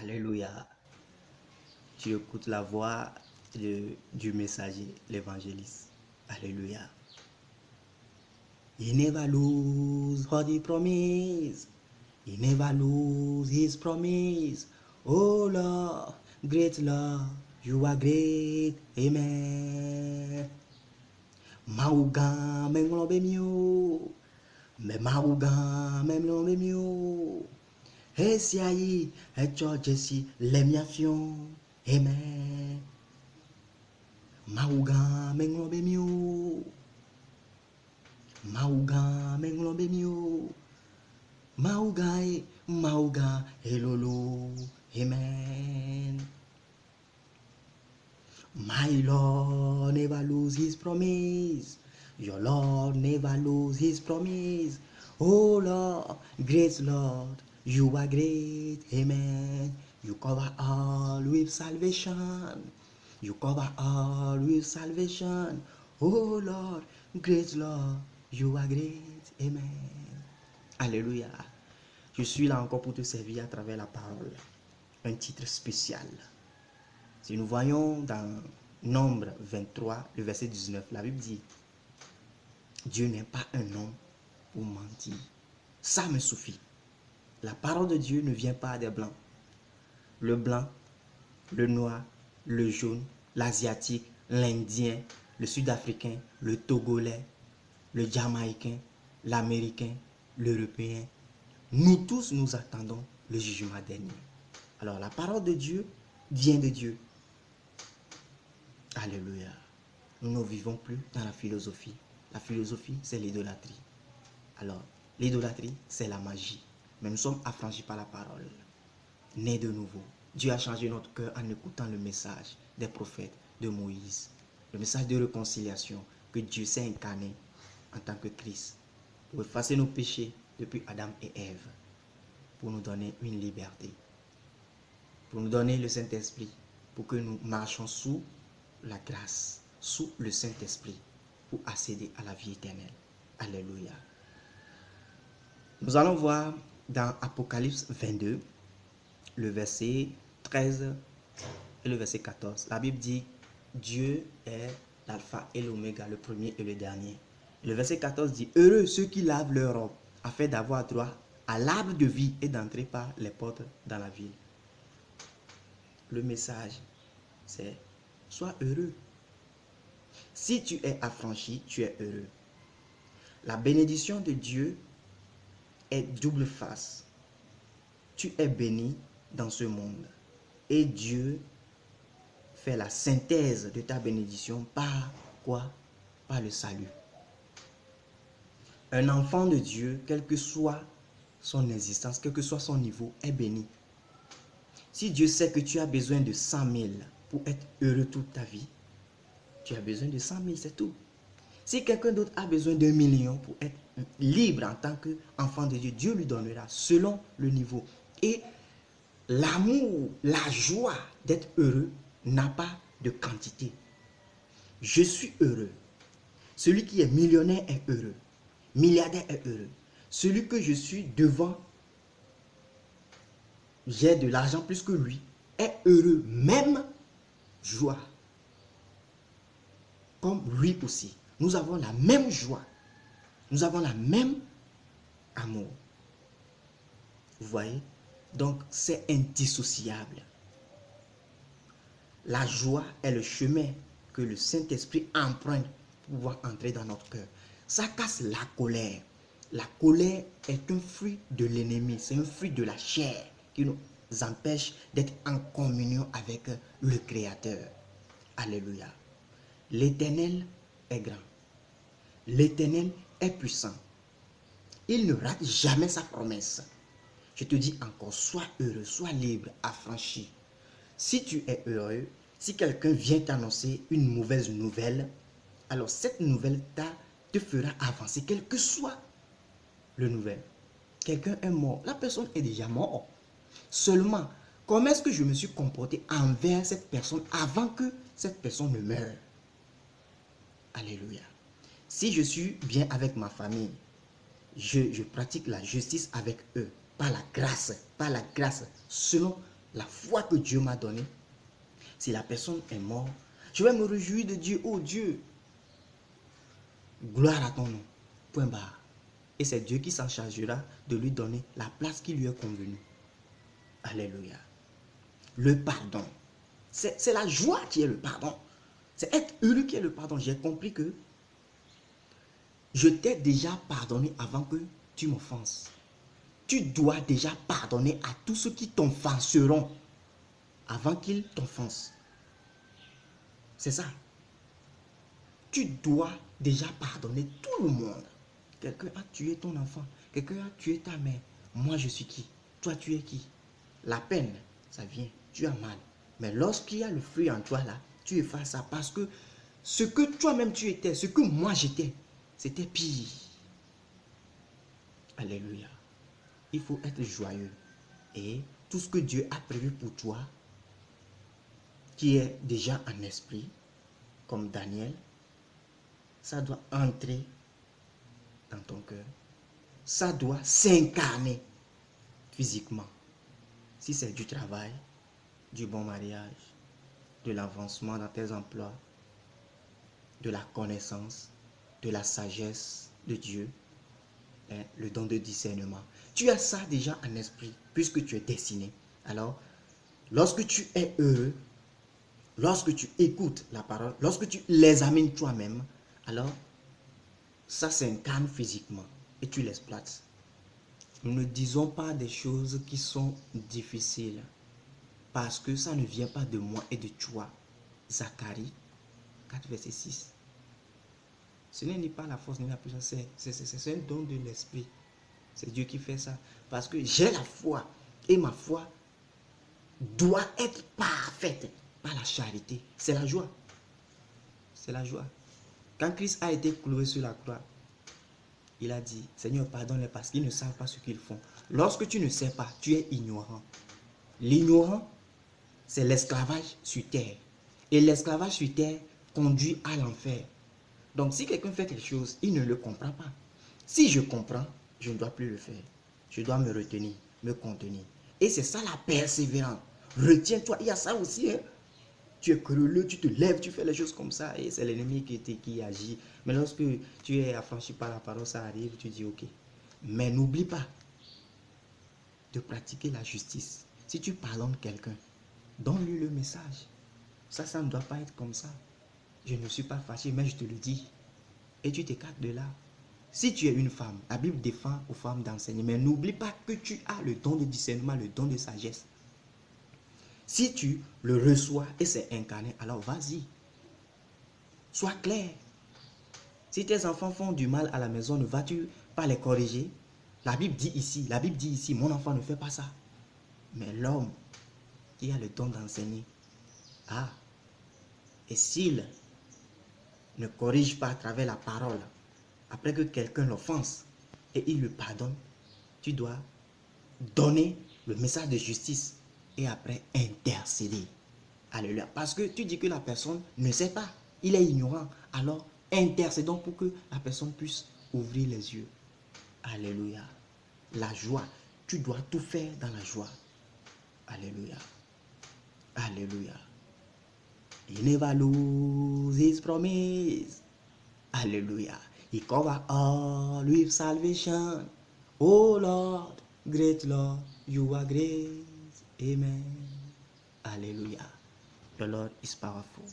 Alléluia. Tu écoutes la voix du messager, l'évangéliste. Alléluia. He never lose what he promised. He never lose his promise. Oh Lord, great Lord, you are great. Amen. Mauga menglobe miu. Me mauga menglobe miu. Esiayi, echo jesi, lemiafion. Amen. Mauga menglobe miu. Mauga menglobe miu. Mauga mauga helolo. Amen. My Lord never lose his promise. Your Lord never lose his promise. Oh Lord, great Lord, you are great. Amen. You cover all with salvation. You cover all with salvation. Oh Lord, great Lord, you are great. Amen. Alléluia. Je suis là encore pour te servir à travers la parole. Un titre spécial. Si nous voyons dans Nombre 23, le verset 19, la Bible dit, Dieu n'est pas un homme pour mentir. Ça me suffit. La parole de Dieu ne vient pas des blancs. Le blanc, le noir, le jaune, l'asiatique, l'indien, le sud-africain, le togolais, le jamaïcain, l'américain, l'européen. Nous tous, nous attendons le jugement dernier. Alors la parole de Dieu vient de Dieu. Alléluia. Nous ne vivons plus dans la philosophie. La philosophie, c'est l'idolâtrie. Alors, l'idolâtrie, c'est la magie. Mais nous sommes affranchis par la parole. Nés de nouveau. Dieu a changé notre cœur en écoutant le message des prophètes de Moïse. Le message de réconciliation que Dieu s'est incarné en tant que Christ. Pour effacer nos péchés depuis Adam et Ève. Pour nous donner une liberté. Pour nous donner le Saint-Esprit. Pour que nous marchions sous la grâce, sous le Saint-Esprit, pour accéder à la vie éternelle. Alléluia. Nous allons voir dans Apocalypse 22, le verset 13 et le verset 14. La Bible dit, Dieu est l'alpha et l'oméga, le premier et le dernier. Le verset 14 dit, heureux ceux qui lavent leur robe, afin d'avoir droit à l'arbre de vie et d'entrer par les portes dans la ville. Le message, c'est sois heureux. Si tu es affranchi, tu es heureux. La bénédiction de Dieu est double face. Tu es béni dans ce monde. Et Dieu fait la synthèse de ta bénédiction par quoi? Par le salut. Un enfant de Dieu, quelle que soit son existence, quel que soit son niveau, est béni. Si Dieu sait que tu as besoin de 100 000 pour être heureux toute ta vie, tu as besoin de 100 000, c'est tout. Si quelqu'un d'autre a besoin d'1 million pour être libre en tant qu'enfant de Dieu, Dieu lui donnera selon le niveau. Et l'amour, la joie d'être heureux n'a pas de quantité. Je suis heureux. Celui qui est millionnaire est heureux. Milliardaire est heureux. Celui que je suis devant, j'ai de l'argent plus que lui, est heureux. Même joie. Comme lui aussi. Nous avons la même joie. Nous avons la même amour. Vous voyez? Donc, c'est indissociable. La joie est le chemin que le Saint-Esprit emprunte pour pouvoir entrer dans notre cœur. Ça casse la colère. La colère est un fruit de l'ennemi. C'est un fruit de la chair qui nous empêche d'être en communion avec le Créateur. Alléluia. L'Éternel est grand. L'Éternel est puissant. Il ne rate jamais sa promesse. Je te dis encore, sois heureux, sois libre, affranchi. Si tu es heureux, si quelqu'un vient t'annoncer une mauvaise nouvelle, alors cette nouvelle te fera avancer, quel que soit le nouvelle. Quelqu'un est mort, la personne est déjà morte. Seulement, comment est-ce que je me suis comporté envers cette personne avant que cette personne ne meure? Alléluia. Si je suis bien avec ma famille, je pratique la justice avec eux, par la grâce, selon la foi que Dieu m'a donnée, si la personne est morte, je vais me réjouir de Dieu. Oh Dieu, gloire à ton nom. Point barre. Et c'est Dieu qui s'en chargera de lui donner la place qui lui est convenue. Alléluia. Le pardon. C'est la joie qui est le pardon. C'est être heureux qui est le pardon. J'ai compris que je t'ai déjà pardonné avant que tu m'offenses. Tu dois déjà pardonner à tous ceux qui t'offenseront avant qu'ils t'offensent. C'est ça. Tu dois déjà pardonner tout le monde. Quelqu'un a tué ton enfant. Quelqu'un a tué ta mère. Moi, je suis qui? Toi, tu es qui? La peine, ça vient. Tu as mal. Mais lorsqu'il y a le feu en toi, là, tu effaces ça parce que ce que toi-même tu étais, ce que moi j'étais, c'était pire. Alléluia. Il faut être joyeux. Et tout ce que Dieu a prévu pour toi, qui est déjà en esprit, comme Daniel, ça doit entrer dans ton cœur. Ça doit s'incarner physiquement. Si c'est du travail, du bon mariage, de l'avancement dans tes emplois, de la connaissance, de la sagesse de Dieu, hein, le don de discernement. Tu as ça déjà en esprit, puisque tu es destiné. Alors, lorsque tu es heureux, lorsque tu écoutes la parole, lorsque tu l'examines toi-même, alors, ça s'incarne physiquement et tu l'exploites. Nous ne disons pas des choses qui sont difficiles parce que ça ne vient pas de moi et de toi. Zacharie 4, verset 6. Ce n'est ni pas la force ni la puissance, c'est un don de l'esprit. C'est Dieu qui fait ça. Parce que j'ai la foi et ma foi doit être parfaite par la charité. C'est la joie. C'est la joie. Quand Christ a été cloué sur la croix, il a dit, Seigneur, pardonne-les parce qu'ils ne savent pas ce qu'ils font. Lorsque tu ne sais pas, tu es ignorant. L'ignorant, c'est l'esclavage sur terre. Et l'esclavage sur terre conduit à l'enfer. Donc, si quelqu'un fait quelque chose, il ne le comprend pas. Si je comprends, je ne dois plus le faire. Je dois me retenir, me contenir. Et c'est ça la persévérance. Retiens-toi, il y a ça aussi. Hein? Tu es creux, tu te lèves, tu fais les choses comme ça. Et c'est l'ennemi qui agit. Mais lorsque tu es affranchi par la parole, ça arrive, tu dis ok. Mais n'oublie pas de pratiquer la justice. Si tu pardonnes quelqu'un, donne-lui le message. Ça ne doit pas être comme ça. Je ne suis pas fâché, mais je te le dis. Et tu t'écartes de là. Si tu es une femme, la Bible défend aux femmes d'enseigner. Mais n'oublie pas que tu as le don de discernement, le don de sagesse. Si tu le reçois et c'est incarné, alors vas-y. Sois clair. Si tes enfants font du mal à la maison, ne vas-tu pas les corriger? La Bible dit ici, mon enfant ne fait pas ça. Mais l'homme qui a le don d'enseigner, et s'il ne corrige pas à travers la parole, après que quelqu'un l'offense et il le pardonne, tu dois donner le message de justice et après intercéder. Alléluia. Parce que tu dis que la personne ne sait pas, il est ignorant. Alors intercédons pour que la personne puisse ouvrir les yeux. Alléluia. La joie, tu dois tout faire dans la joie. Alléluia. Alléluia. He never lose his promise. Hallelujah. He cover all with salvation. Oh Lord, great Lord, you are great. Amen. Hallelujah. The Lord is powerful.